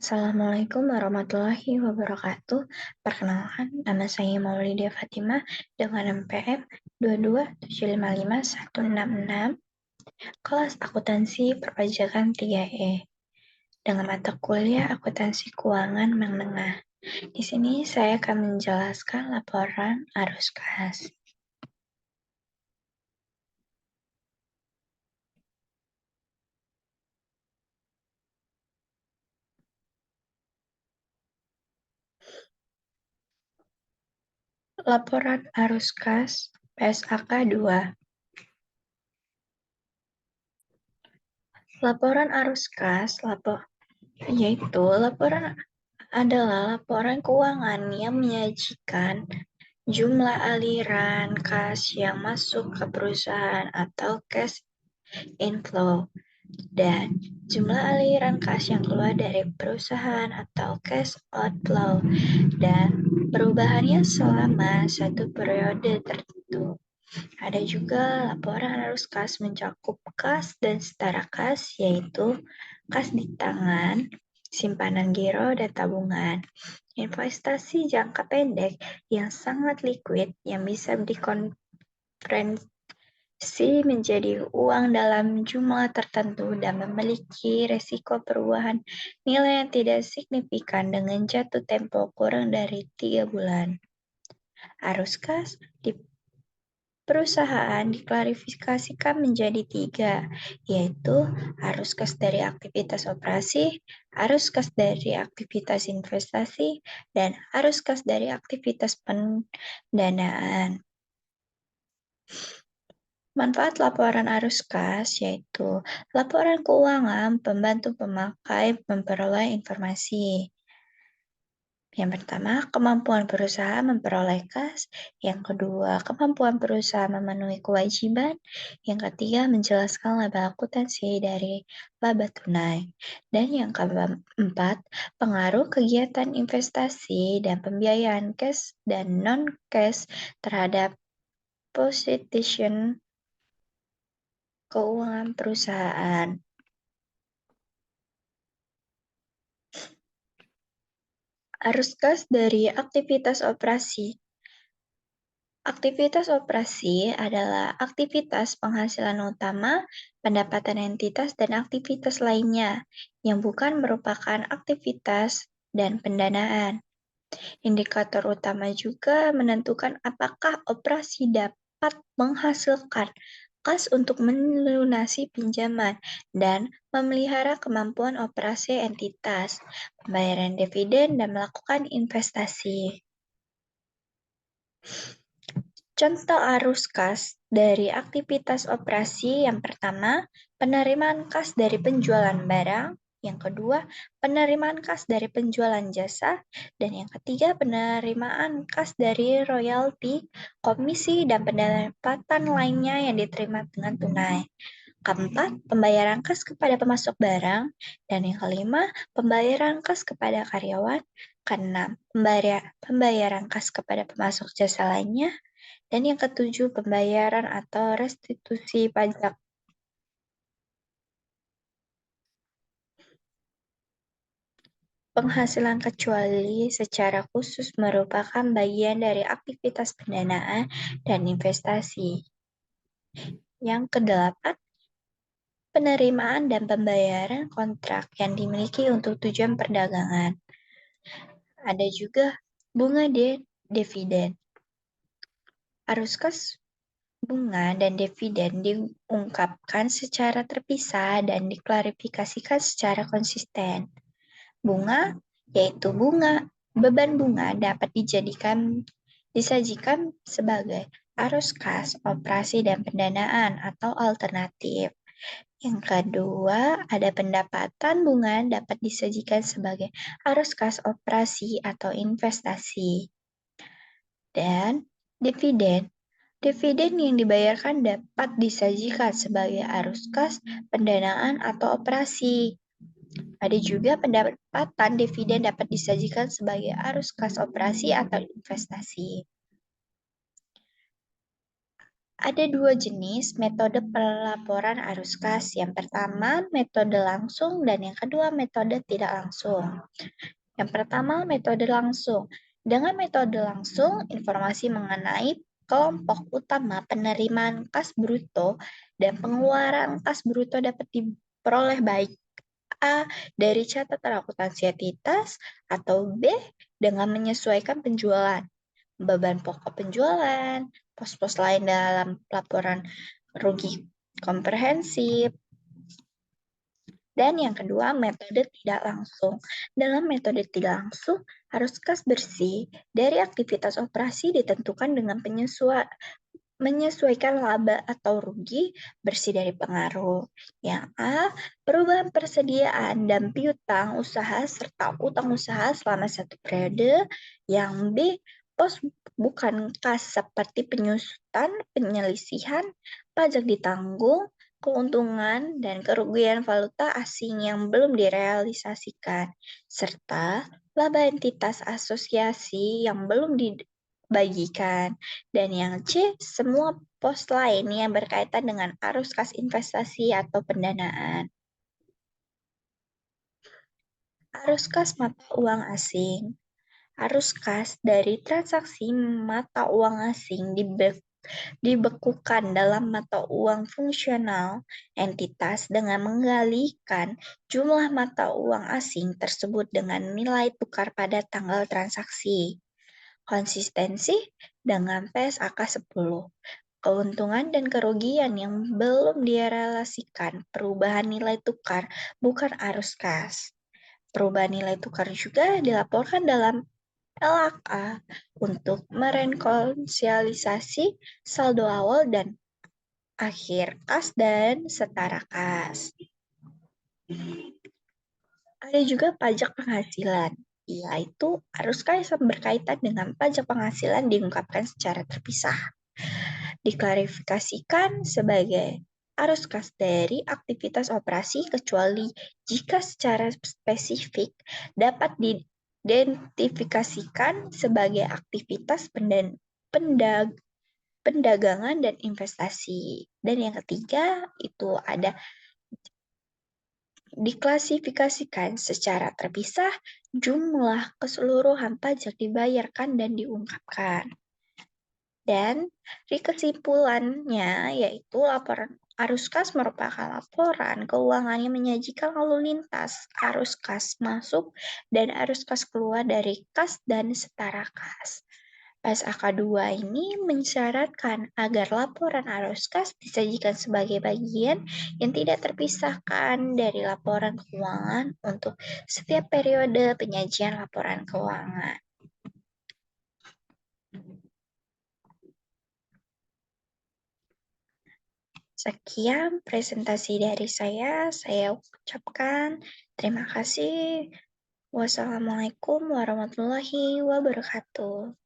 Assalamualaikum warahmatullahi wabarakatuh. Perkenalkan, nama saya Maulidia Fatimah dengan NPM 227556166, kelas akuntansi perpajakan 3E, dengan mata kuliah akuntansi keuangan menengah. Di sini saya akan menjelaskan laporan arus kas. Laporan arus kas PSAK 2. Laporan arus kas yaitu laporan adalah laporan keuangan yang menyajikan jumlah aliran kas yang masuk ke perusahaan atau cash inflow dan jumlah aliran kas yang keluar dari perusahaan atau cash outflow dan perubahannya selama satu periode tertentu. Ada juga laporan arus kas mencakup kas dan setara kas, yaitu kas di tangan, simpanan giro, dan tabungan. Investasi jangka pendek yang sangat liquid yang bisa dikonversi menjadi uang dalam jumlah tertentu dan memiliki resiko perubahan nilai yang tidak signifikan dengan jatuh tempo kurang dari 3 bulan. Arus kas di perusahaan diklarifikasikan menjadi 3, yaitu arus kas dari aktivitas operasi, arus kas dari aktivitas investasi, dan arus kas dari aktivitas pendanaan. Manfaat laporan arus kas yaitu laporan keuangan pembantu pemakai memperoleh informasi. Yang pertama, kemampuan perusahaan memperoleh kas. Yang kedua, kemampuan perusahaan memenuhi kewajiban. Yang ketiga, menjelaskan laba akuntansi dari laba tunai. Dan yang keempat, pengaruh kegiatan investasi dan pembiayaan cash dan non-cash terhadap position keuangan perusahaan. Arus kas dari aktivitas operasi. Aktivitas operasi adalah aktivitas penghasilan utama, pendapatan entitas, dan aktivitas lainnya yang bukan merupakan aktivitas dan pendanaan. Indikator utama juga menentukan apakah operasi dapat menghasilkan kas untuk melunasi pinjaman dan memelihara kemampuan operasi entitas, pembayaran dividen, dan melakukan investasi. Contoh arus kas dari aktivitas operasi yang pertama, penerimaan kas dari penjualan barang, yang kedua, penerimaan kas dari penjualan jasa, dan yang ketiga, penerimaan kas dari royalti, komisi, dan pendapatan lainnya yang diterima dengan tunai. Keempat, pembayaran kas kepada pemasok barang, dan yang kelima, pembayaran kas kepada karyawan. Keenam, pembayaran kas kepada pemasok jasa lainnya. Dan yang ketujuh, pembayaran atau restitusi pajak. Penghasilan kecuali secara khusus merupakan bagian dari aktivitas pendanaan dan investasi. Yang kedelapan, penerimaan dan pembayaran kontrak yang dimiliki untuk tujuan perdagangan. Ada juga bunga dividen. Arus kas bunga dan dividen diungkapkan secara terpisah dan diklarifikasikan secara konsisten. Bunga, yaitu beban bunga dapat disajikan sebagai arus kas, operasi, dan pendanaan atau alternatif. Yang kedua, ada pendapatan bunga dapat disajikan sebagai arus kas, operasi, atau investasi. Dan dividen. Dividen yang dibayarkan dapat disajikan sebagai arus kas, pendanaan, atau operasi. Ada juga pendapatan dividen dapat disajikan sebagai arus kas operasi atau investasi. Ada dua jenis metode pelaporan arus kas. Yang pertama, metode langsung, dan yang kedua, metode tidak langsung. Yang pertama, metode langsung. Dengan metode langsung, informasi mengenai kelompok utama penerimaan kas bruto dan pengeluaran kas bruto dapat diperoleh baik A. Dari catatan akuntansi entitas, atau B. Dengan menyesuaikan penjualan, beban pokok penjualan, pos-pos lain dalam laporan rugi komprehensif. Dan yang kedua, metode tidak langsung. Dalam metode tidak langsung, arus kas bersih dari aktivitas operasi ditentukan dengan menyesuaikan laba atau rugi bersih dari pengaruh. Yang A, perubahan persediaan dan piutang usaha serta utang usaha selama satu periode. Yang B, pos bukan kas seperti penyusutan, penyelisihan, pajak ditanggung, keuntungan, dan kerugian valuta asing yang belum direalisasikan, serta laba entitas asosiasi yang belum dibagikan. Dan yang C, semua pos lain yang berkaitan dengan arus kas investasi atau pendanaan. Arus kas mata uang asing. Arus kas dari transaksi mata uang asing dibekukan dalam mata uang fungsional entitas dengan mengalihkan jumlah mata uang asing tersebut dengan nilai tukar pada tanggal transaksi. Konsistensi dengan PSAK 10. Keuntungan dan kerugian yang belum direlasikan perubahan nilai tukar bukan arus kas. Perubahan nilai tukar juga dilaporkan dalam LAK untuk merekonsiliasi saldo awal dan akhir kas dan setara kas. Ada juga pajak penghasilan, yaitu arus kas yang berkaitan dengan pajak penghasilan diungkapkan secara terpisah. Diklarifikasikan sebagai arus kas dari aktivitas operasi kecuali jika secara spesifik dapat diidentifikasikan sebagai aktivitas pendagangan dan investasi. Dan yang ketiga itu ada diklasifikasikan secara terpisah jumlah keseluruhan pajak dibayarkan dan diungkapkan. Dan kesimpulannya yaitu laporan arus kas merupakan laporan keuangan yang menyajikan lalu lintas arus kas masuk dan arus kas keluar dari kas dan setara kas. PSAK 2 ini mensyaratkan agar laporan arus kas disajikan sebagai bagian yang tidak terpisahkan dari laporan keuangan untuk setiap periode penyajian laporan keuangan. Sekian presentasi dari saya ucapkan terima kasih. Wassalamualaikum warahmatullahi wabarakatuh.